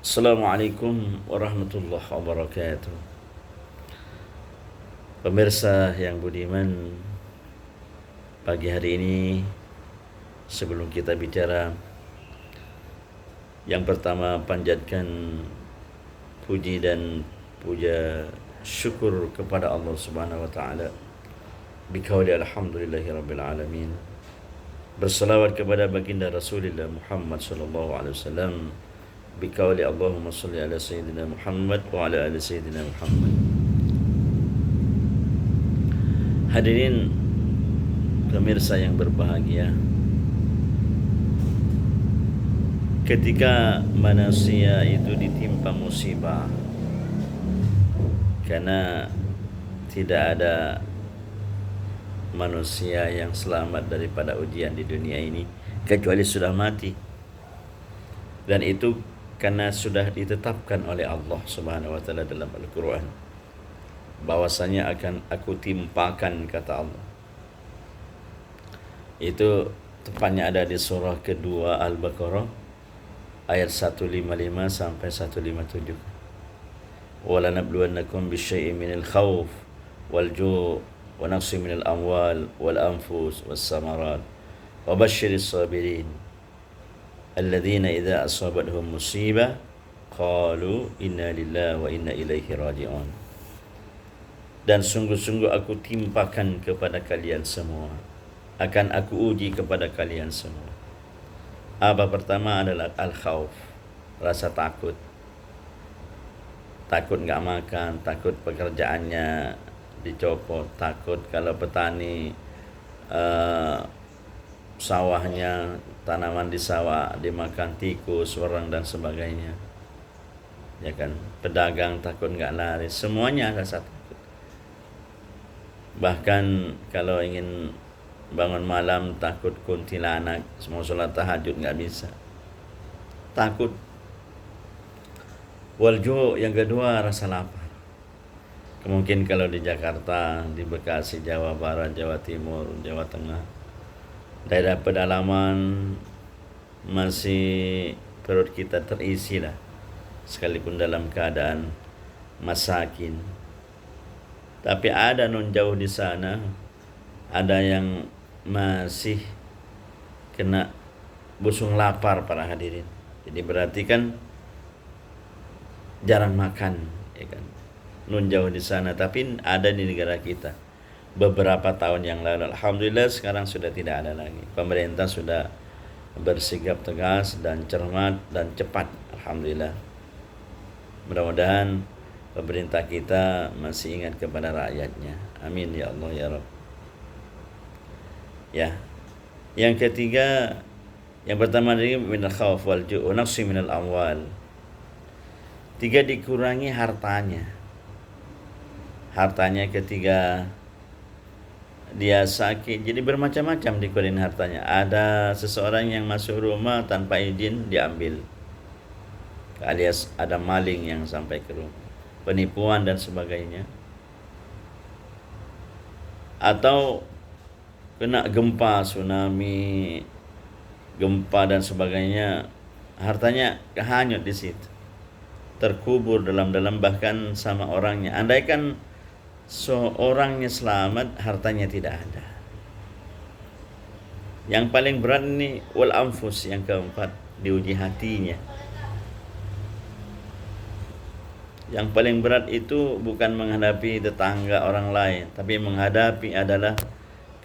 Assalamualaikum warahmatullahi wabarakatuh. Pemirsa yang budiman, pagi hari ini sebelum kita bicara, yang pertama panjatkan puji dan puja syukur kepada Allah Subhanahu wa taala. Biqauli alhamdulillahi rabbil alamin. Berselawat kepada baginda Rasulullah Muhammad sallallahu alaihi wasallam. Biqauli Allahumma shalli ala sayyidina Muhammad wa ala ali sayyidina Muhammad. Hadirin pemirsa yang berbahagia, ketika manusia itu ditimpa musibah, karena tidak ada manusia yang selamat daripada ujian di dunia ini kecuali sudah mati, dan itu karena sudah ditetapkan oleh Allah Subhanahu wa taala dalam Al-Qur'an bahwasanya akan aku timpakan, kata Allah. Itu tepatnya ada di surah kedua Al-Baqarah ayat 155 sampai 157. Wala nabluwannakum bisyai'in minal khawf wal ju' wa naqsin minal amwal wal anfus was samarat wa basyiris sabirin alladzina idza asabathum musibah qalu inna lillahi wa inna ilaihi raji'un. Dan sungguh-sungguh aku timpakan kepada kalian semua, akan aku uji kepada kalian semua. Apa pertama adalah al-khawf, rasa takut. Takut nggak makan, takut pekerjaannya dicopot, takut kalau petani sawahnya, tanaman di sawah dimakan tikus, wereng dan sebagainya. Ya kan, pedagang takut nggak laris, semuanya rasa takut. Bahkan kalau ingin bangun malam takut kuntilanak, mau sholat tahajud nggak bisa, takut. Walju, yang kedua rasa lapar. Mungkin kalau di Jakarta, di Bekasi, Jawa Barat, Jawa Timur, Jawa Tengah, daerah pedalaman masih perut kita terisi lah, sekalipun dalam keadaan masakin. Tapi ada non jauh di sana, ada yang masih kena busung lapar, para hadirin. Jadi berarti kan jarang makan, ya kan? Non jauh di sana, tapi ada di negara kita. Beberapa tahun yang lalu, alhamdulillah sekarang sudah tidak ada lagi. Pemerintah sudah bersikap tegas dan cermat dan cepat, alhamdulillah. Mudah-mudahan pemerintah kita masih ingat kepada rakyatnya. Amin ya Allah ya Rabb. Ya. Yang ketiga, yang pertama dari minal khawf wal ju' wa naqsi minal amwal. 3, dikurangi hartanya. Hartanya ketika dia sakit, jadi bermacam-macam dikurangi hartanya. Ada seseorang yang masuk rumah tanpa izin diambil, alias ada maling yang sampai ke rumah, penipuan dan sebagainya. Atau kena gempa, tsunami, gempa dan sebagainya, hartanya hanyut di situ, terkubur dalam-dalam, bahkan sama orangnya. Andaikan seorangnya selamat, hartanya tidak ada. Yang paling berat ini wal anfus, yang keempat, diuji hatinya. Yang paling berat itu bukan menghadapi tetangga orang lain, tapi menghadapi adalah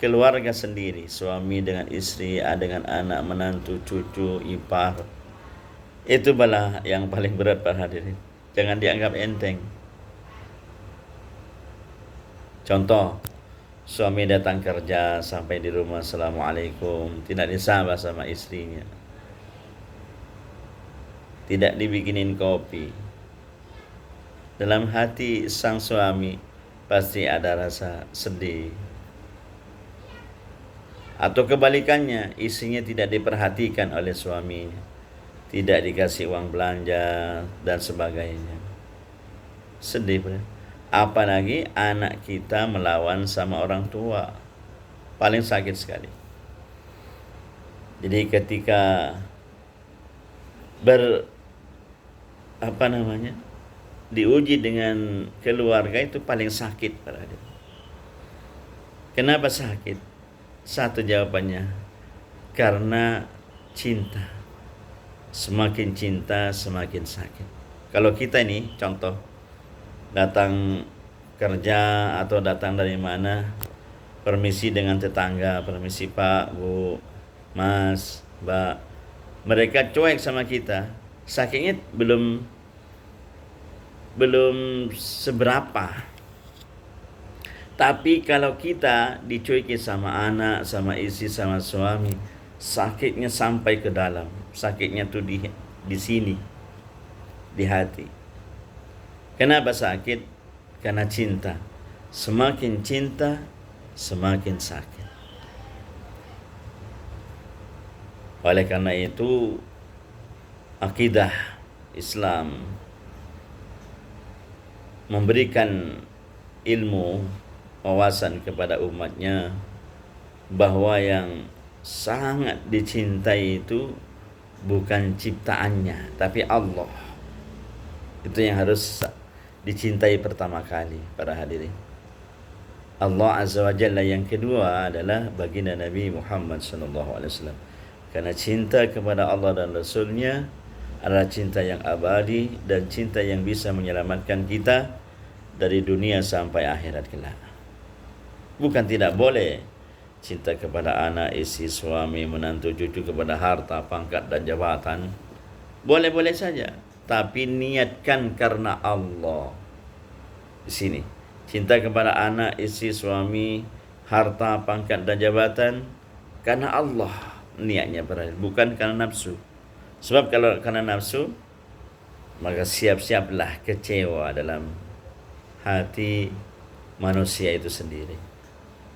keluarga sendiri, suami dengan istri, dengan anak, menantu, cucu, ipar. Itu malah yang paling berat, para hadirin. Jangan dianggap enteng. Contoh, suami datang kerja, sampai di rumah assalamualaikum, tidak disapa sama istrinya, tidak dibikinin kopi. Dalam hati sang suami pasti ada rasa sedih. Atau kebalikannya, istrinya tidak diperhatikan oleh suaminya, tidak dikasih uang belanja dan sebagainya. Sedih, bro. Apalagi anak kita melawan sama orang tua, paling sakit sekali. Jadi ketika apa namanya, diuji dengan keluarga itu paling sakit para hadirin. Kenapa sakit? Satu jawabannya, karena cinta. Semakin cinta semakin sakit. Kalau kita ini contoh datang kerja atau datang dari mana, permisi dengan tetangga, permisi Pak, Bu, Mas, Mbak, mereka cuek sama kita, sakitnya belum seberapa. Tapi kalau kita dicueki sama anak, sama istri, sama suami, sakitnya sampai ke dalam. Sakitnya tuh di sini, di hati. Kenapa sakit? Karena cinta. Semakin cinta, semakin sakit. Oleh karena itu, akidah Islam memberikan ilmu, wawasan kepada umatnya bahwa yang sangat dicintai itu bukan ciptaannya, tapi Allah. Itu yang harus dicintai pertama kali para hadirin. Allah Azza wa Jalla. Yang kedua adalah baginda Nabi Muhammad SAW. Karena cinta kepada Allah dan Rasulnya adalah cinta yang abadi dan cinta yang bisa menyelamatkan kita dari dunia sampai akhirat kelak. Bukan tidak boleh cinta kepada anak, istri, suami, menantu, cucu, kepada harta, pangkat dan jabatan. Boleh-boleh saja, tapi niatkan karena Allah. Di sini, cinta kepada anak, istri, suami, harta, pangkat dan jabatan karena Allah niatnya, bukan karena nafsu. Sebab kalau karena nafsu, maka siap-siaplah kecewa dalam hati manusia itu sendiri.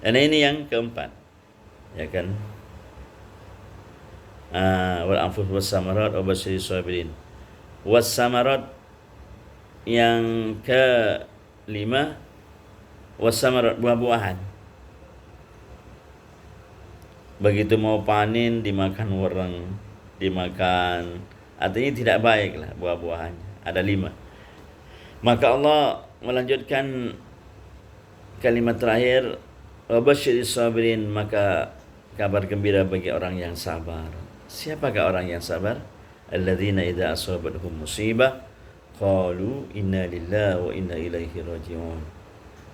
Dan ini yang keempat, ya kan? Wal anfus was samarat wa basyiri sabirin. Was samarat yang kelima, was samarat buah-buahan. Begitu mau panen dimakan orang, dimakan, artinya tidak baiklah buah-buahannya. Ada 5. Maka Allah melanjutkan kalimat terakhir, wabasyiris sabirin, maka kabar gembira bagi orang yang sabar. Siapakah orang yang sabar? Alladzina idza asabatuhum musibah qalu inna lillahi wa inna ilaihi raji'un.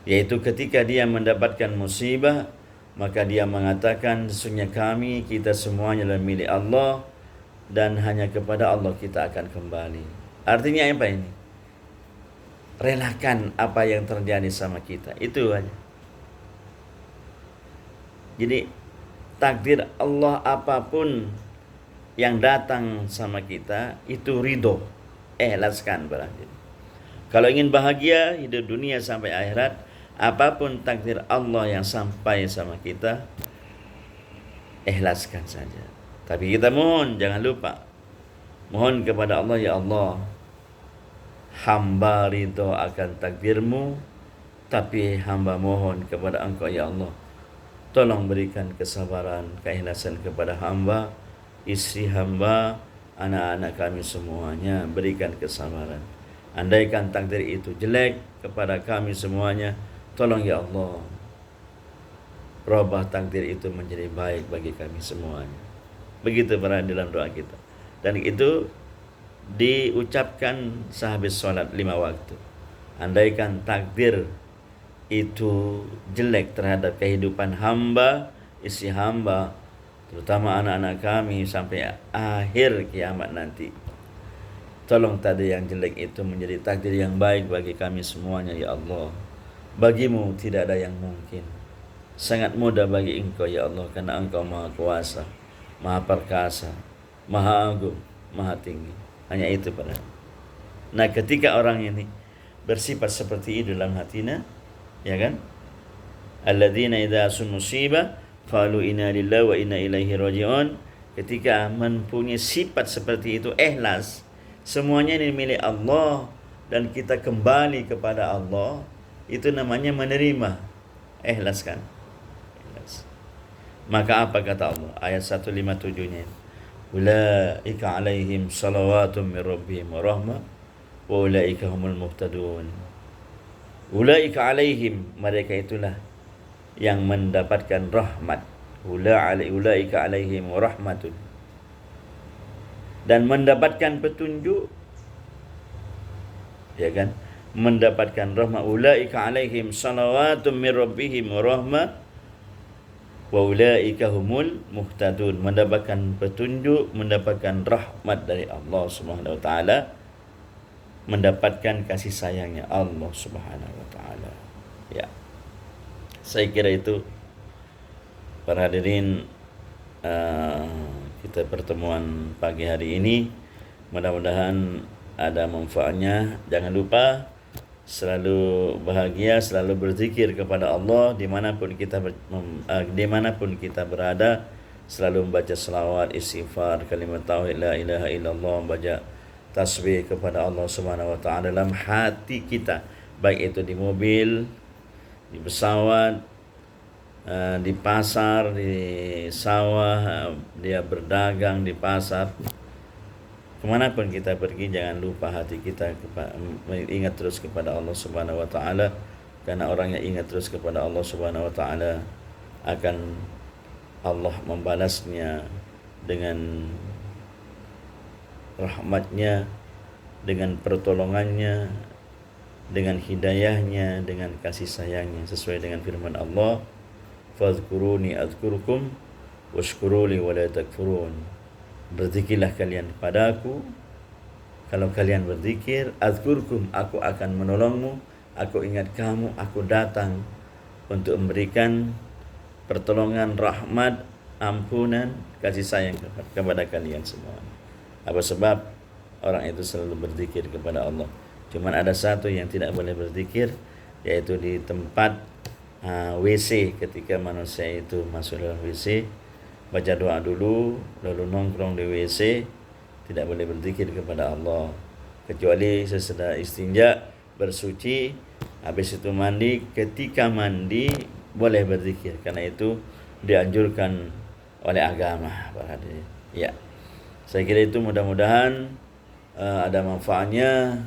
Yaitu ketika dia mendapatkan musibah, maka dia mengatakan, sesungguhnya kami, kita semuanya adalah milik Allah dan hanya kepada Allah kita akan kembali. Artinya apa ini? Relakan apa yang terjadi sama kita. Itu aja. Jadi takdir Allah apapun yang datang sama kita itu ridho, ikhlaskan berarti. Kalau ingin bahagia hidup dunia sampai akhirat, apapun takdir Allah yang sampai sama kita, ikhlaskan saja. Tapi kita mohon, jangan lupa mohon kepada Allah, ya Allah, hamba ridho akan takdirmu, tapi hamba mohon kepada Engkau, ya Allah, tolong berikan kesabaran, keikhlasan kepada hamba, istri hamba, anak-anak kami semuanya, berikan kesabaran. Andaikan takdir itu jelek kepada kami semuanya, tolong ya Allah, rubah takdir itu menjadi baik bagi kami semuanya. Begitu para dalam doa kita. Dan itu diucapkan sehabis sholat 5 waktu. Andaikan takdir itu jelek terhadap kehidupan hamba, isi hamba, terutama anak-anak kami sampai akhir kiamat nanti, tolong takdir yang jelek itu menjadi takdir yang baik bagi kami semuanya, ya Allah. Bagimu tidak ada yang mungkin. Sangat mudah bagi Engkau, ya Allah, karena Engkau Maha Kuasa, Maha Perkasa, Maha Agung, Maha Tinggi. Hanya itu pada. Nah, ketika orang ini bersifat seperti itu dalam hatinya, ya kan? Alladzina idza asun musibah qalu inna lillahi wa inna ilaihi raji'un. Ketika mempunyai sifat seperti itu, ikhlas, semuanya ini milik Allah dan kita kembali kepada Allah, itu namanya menerima. Ikhlas kan? Ikhlas. Maka apa kata Allah? Ayat 157-nya. Ulaika alaihim salawatun min rabbihim wa rahmah wa ulaika humul muhtadun. Ulaika alaihim, mereka itulah yang mendapatkan rahmat. Ulaika alaihim rahmatun, dan mendapatkan petunjuk, ya kan, mendapatkan rahmat. Ulaika alaihim salawatum min rabbihim wa rahmah wa ulaika humul muhtadun, mendapatkan petunjuk, mendapatkan rahmat dari Allah Subhanahu wa taala, mendapatkan kasih sayangnya Allah Subhanahu wa taala. Ya. Saya kira itu para hadirin, kita pertemuan pagi hari ini mudah-mudahan ada manfaatnya. Jangan lupa selalu bahagia, selalu berzikir kepada Allah dimanapun kita berada, selalu membaca selawat, istighfar, kalimat tauhid la ilaha illallah, membaca tasbih kepada Allah Subhanahu wa taala dalam hati kita, baik itu di mobil, di pesawat, di pasar, di sawah, dia berdagang di pasar, kemanapun kita pergi, jangan lupa hati kita ingat terus kepada Allah Subhanahu wa taala, karena orang yang ingat terus kepada Allah Subhanahu wa taala akan Allah membalasnya dengan rahmatnya, dengan pertolongannya, dengan hidayahnya, dengan kasih sayangnya, sesuai dengan firman Allah, fadhkuruni adzkurkum washkuruli wa la takfurun. Berzikirlah kalian padaku, kalau kalian berzikir, adzkurkum, aku akan menolongmu, aku ingat kamu, aku datang untuk memberikan pertolongan, rahmat, ampunan, kasih sayang kepada kalian semua. Apa sebab? Orang itu selalu berzikir kepada Allah. Cuman ada satu yang tidak boleh berzikir, yaitu di tempat WC. Ketika manusia itu masuk dalam WC, baca doa dulu, lalu nongkrong di WC, tidak boleh berzikir kepada Allah, kecuali sesudah istinja, bersuci, habis itu mandi. Ketika mandi boleh berzikir, karena itu dianjurkan oleh agama. Ya, saya kira itu mudah-mudahan ada manfaatnya.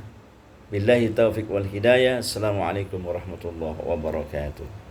Billahi taufiq wal hidayah. Assalamualaikum warahmatullahi wabarakatuh.